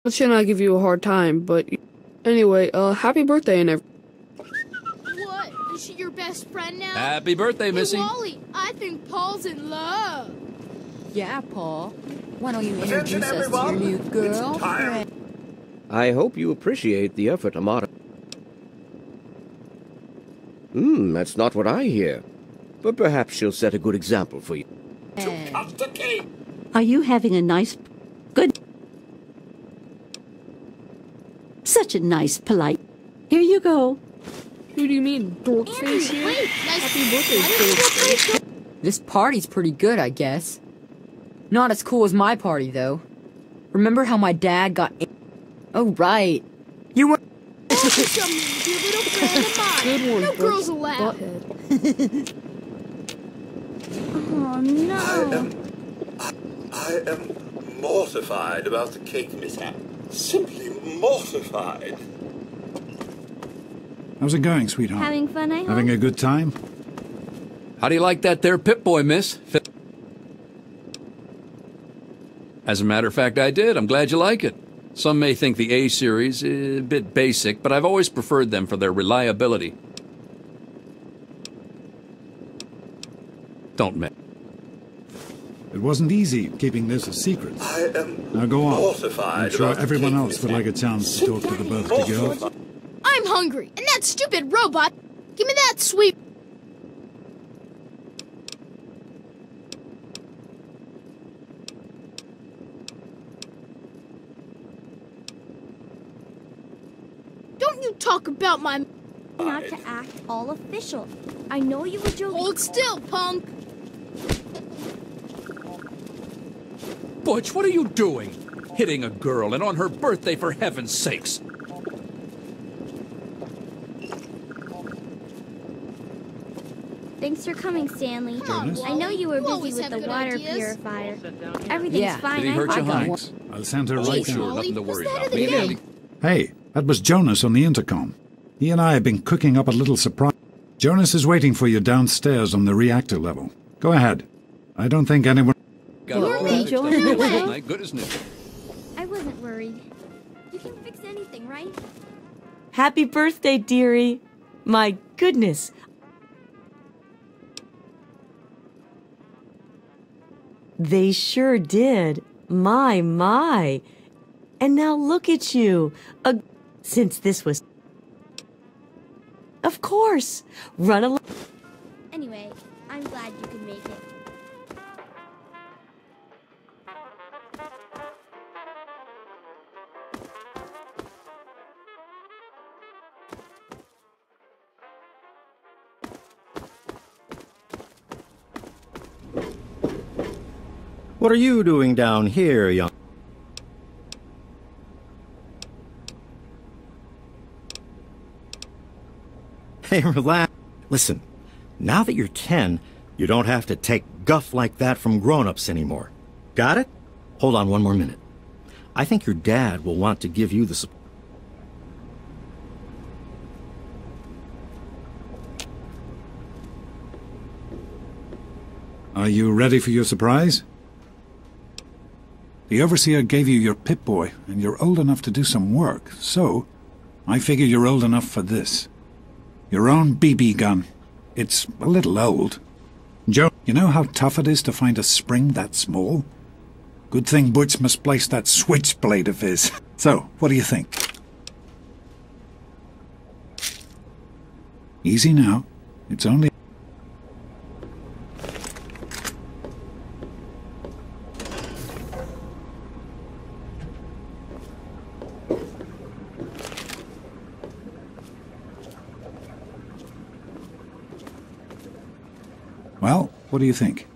Should not give you a hard time, but anyway, happy birthday and everything. What? Is she your best friend now? Happy birthday, Missy. Hey, Wally, I think Paul's in love. Yeah, Paul. Why don't you introduce us to your new girlfriend? I hope you appreciate the effort, Amada. That's not what I hear. But perhaps she'll set a good example for you. Are you having a nice... good... Such a nice, polite... Here you go. Who do you mean, dork face here? Wait, Happy birthday, dork face. This party's pretty good, I guess. Not as cool as my party, though. Remember how my dad got... Oh, right. You were... Some your little friend of mine. Good one, No girls allowed. butthead. Oh, no. I am mortified about the cake mishap. Simply mortified. How's it going, sweetheart? Having fun, I hope? Having a good time? How do you like that there Pip-Boy, miss? As a matter of fact, I did. I'm glad you like it. Some may think the A series is a bit basic, but I've always preferred them for their reliability. Don't mess. It wasn't easy keeping this a secret. I am Now go on. mortified. I'm sure about the everyone cake else would mishap. like a chance to talk to the birthday girl. I'm hungry, and that stupid robot. Give me that sweet. Don't you talk about my. Not to act all official. I know you were joking. Hold still, punk. Butch, what are you doing? Hitting a girl, and on her birthday, for heaven's sakes. Thanks for coming, Stanley. Jonas? I know you were You busy always with have the good water ideas. purifier. Everything's Yeah. fine. Did he hurt I you, hope. honey? Thanks. I'll send her Hey, right Sure, now. nothing to what's worry that about. other Maybe thing? Hey, that was Jonas on the intercom. He and I have been cooking up a little surprise. Jonas is waiting for you downstairs on the reactor level. Go ahead. I don't think anyone... Got all me. that stuff together tonight. Good, isn't it? I wasn't worried. You can fix anything, right? Happy birthday, dearie. My goodness. They sure did. My. And now look at you. Since this was... Of course. Run along. Anyway, I'm glad you could make it. What are you doing down here, young... Hey, relax. Listen, now that you're 10, you don't have to take guff like that from grown-ups anymore. Got it? Hold on one more minute. I think your dad will want to give you the support. Are you ready for your surprise? The Overseer gave you your Pip-Boy, and you're old enough to do some work, so I figure you're old enough for this. Your own BB gun. It's a little old. Joe, you know how tough it is to find a spring that small? Good thing Butch misplaced that switchblade of his. So, what do you think? Easy now. It's only... Well, what do you think?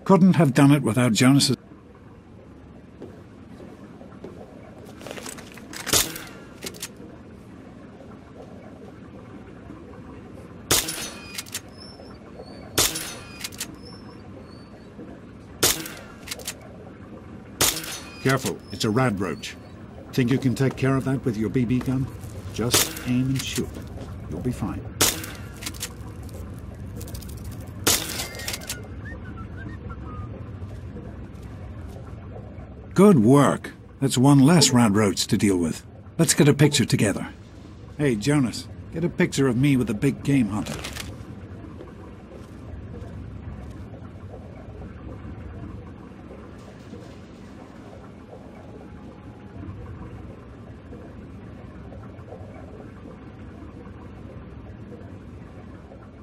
Couldn't have done it without Jonas's... Careful, it's a rad roach. Think you can take care of that with your BB gun? Just aim and shoot. You'll be fine. Good work. That's one less Radroach to deal with. Let's get a picture together. Hey, Jonas, get a picture of me with a big game hunter.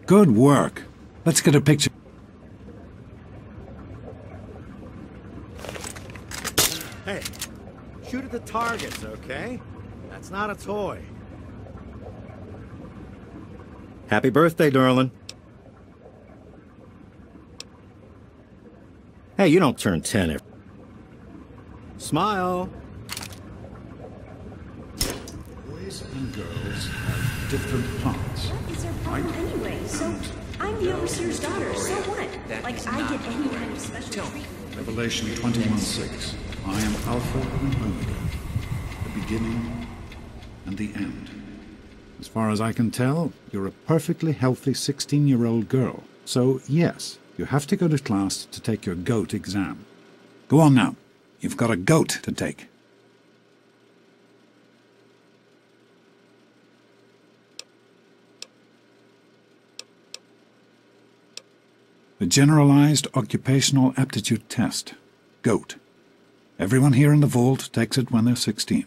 Good work. Let's get a picture. Hey, shoot at the targets, okay? That's not a toy. Happy birthday, darling. Hey, you don't turn 10 every... Smile. Boys and girls have different parts. What is her problem anyway? So, I'm the overseer's daughter, so what? Like, I get any kind of special treatment. Revelation 21:6. I am Alpha and Omega, the beginning and the end. As far as I can tell, you're a perfectly healthy 16-year-old girl. So, yes, you have to go to class to take your GOAT exam. Go on now. You've got a GOAT to take. The Generalized Occupational Aptitude Test, GOAT. Everyone here in the Vault takes it when they're 16.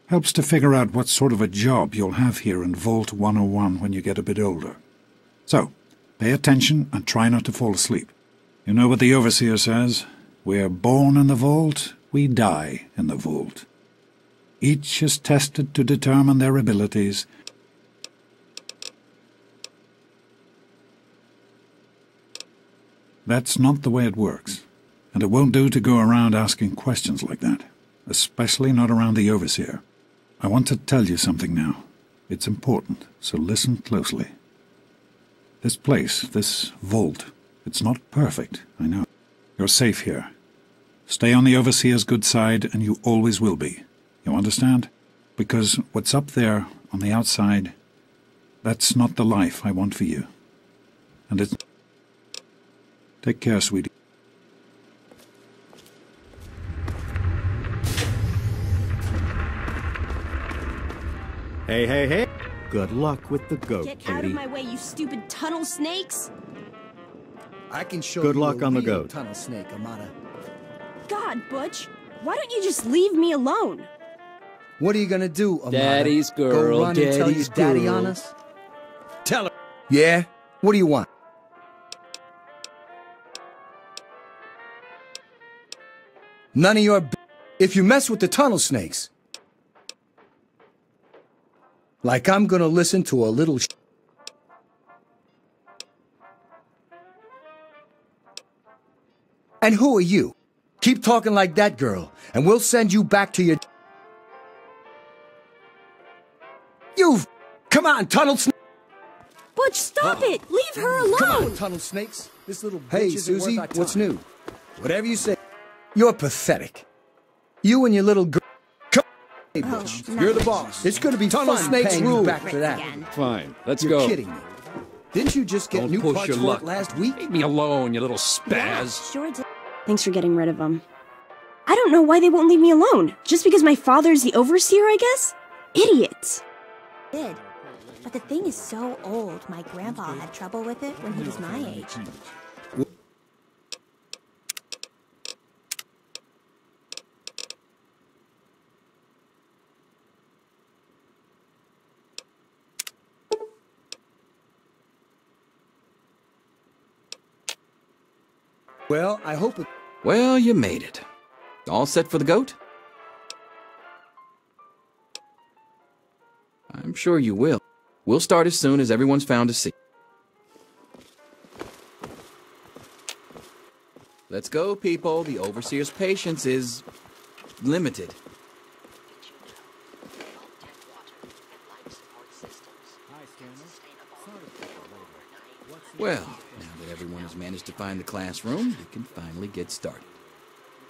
Helps to figure out what sort of a job you'll have here in Vault 101 when you get a bit older. So, pay attention and try not to fall asleep. You know what the Overseer says? We're born in the Vault, we die in the Vault. Each is tested to determine their abilities. That's not the way it works, and it won't do to go around asking questions like that, especially not around the Overseer. I want to tell you something now. It's important, so listen closely. This place, this vault, it's not perfect, I know. You're safe here. Stay on the Overseer's good side, and you always will be. You understand? Because what's up there, on the outside, that's not the life I want for you. And it's... Take care, sweetie. Hey, hey, hey. Good luck with the goat, Get kitty. out of my way, you stupid tunnel snakes! I can show Good you luck a on the real goat. tunnel snake, Amata. God, Butch, why don't you just leave me alone? What are you gonna do, Amata? Daddy's girl, Go run and tell your daddy's daddy girl. on us? Tell her. Yeah? What do you want? None of your if you mess with the tunnel snakes. Like I'm gonna listen to a little And who are you? Keep talking like that, girl, and we'll send you back to your... Come on, tunnel snake! Butch, stop it! Leave her alone! Come on, tunnel snakes. This little bitch Hey, isn't Susie, worth our what's time. new? Whatever you say. You're pathetic. You and your little girl... Come on, Oh, Butch. nice. You're the boss. It's gonna be tunnel fun snakes paying rule you back back for that. again. Fine, let's You're go. kidding me. Didn't you just get Don't new push parts your for luck. it last week? Leave me alone, you little spaz. Yeah, sure did. Thanks for getting rid of them. I don't know why they won't leave me alone. Just because my father's the overseer, I guess? Idiots. Did. But the thing is so old, my grandpa had trouble with it when he was my age. Well, I hope it... Well, you made it. All set for the goat? I'm sure you will. We'll start as soon as everyone's found a seat. Let's go, people. The Overseer's patience is... limited. Well, now that everyone has managed to find the classroom, we can finally get started.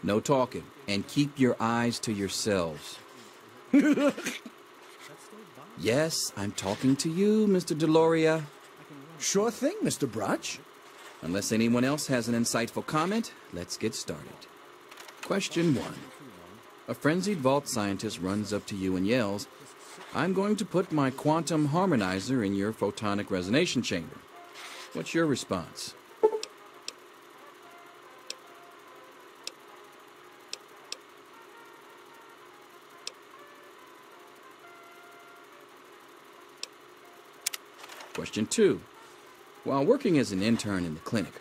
No talking, and keep your eyes to yourselves. Yes, I'm talking to you, Mr. Deloria. Sure thing, Mr. Brotch. Unless anyone else has an insightful comment, let's get started. Question 1. A frenzied vault scientist runs up to you and yells, "I'm going to put my quantum harmonizer in your photonic resonation chamber." What's your response? Question 2. While working as an intern in the clinic,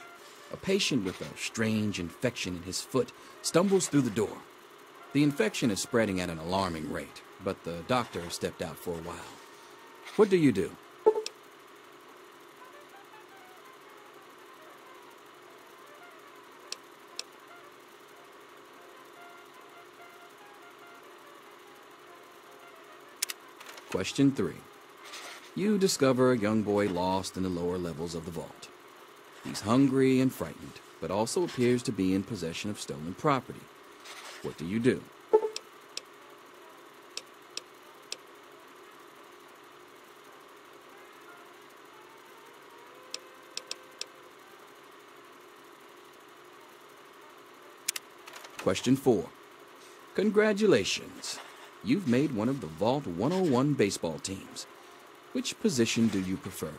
a patient with a strange infection in his foot stumbles through the door. The infection is spreading at an alarming rate, but the doctor has stepped out for a while. What do you do? Question 3. You discover a young boy lost in the lower levels of the vault. He's hungry and frightened, but also appears to be in possession of stolen property. What do you do? Question 4. Congratulations. You've made one of the Vault 101 baseball teams. Which position do you prefer?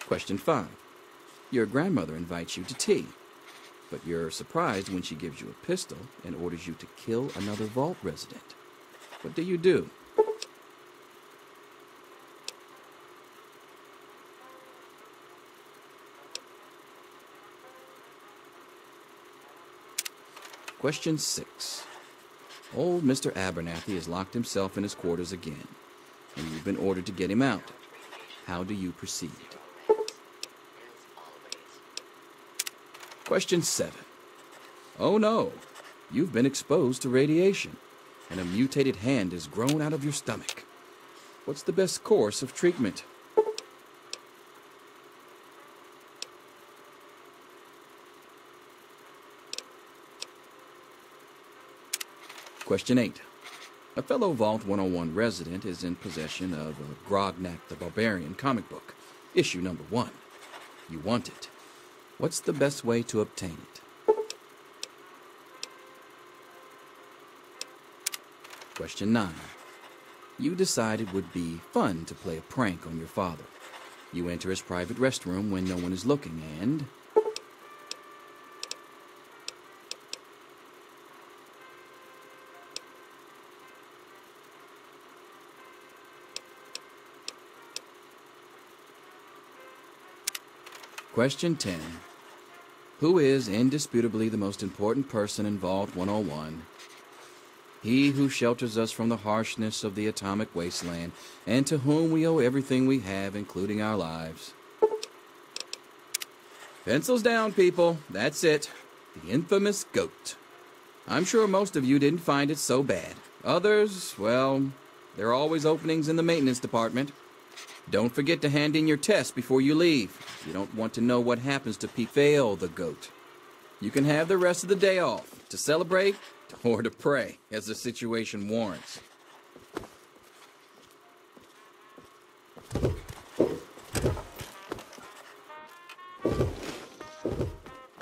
Question 5. Your grandmother invites you to tea, but you're surprised when she gives you a pistol and orders you to kill another Vault resident. What do you do? Question 6. Old Mr. Abernathy has locked himself in his quarters again, and you've been ordered to get him out. How do you proceed? Question 7. Oh no, you've been exposed to radiation, and a mutated hand has grown out of your stomach. What's the best course of treatment? Question 8. A fellow Vault 101 resident is in possession of a Grognak the Barbarian comic book, issue number 1. You want it. What's the best way to obtain it? Question 9. You decide it would be fun to play a prank on your father. You enter his private restroom when no one is looking and... Question 10. Who is indisputably the most important person in Vault 101? He who shelters us from the harshness of the atomic wasteland, and to whom we owe everything we have, including our lives. Pencils down, people. That's it. The infamous goat. I'm sure most of you didn't find it so bad. Others, well, there are always openings in the maintenance department. Don't forget to hand in your test before you leave. You don't want to know what happens to Fail the goat. You can have the rest of the day off, to celebrate or to pray, as the situation warrants.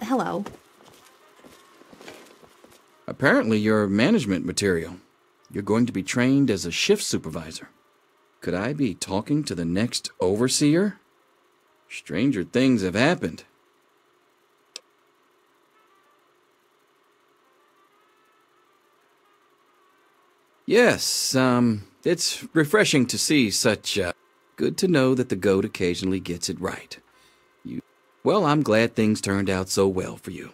Hello. Apparently you're management material. You're going to be trained as a shift supervisor. Could I be talking to the next overseer? Stranger things have happened. Yes, it's refreshing to see such, good to know that the goat occasionally gets it right. Well, I'm glad things turned out so well for you.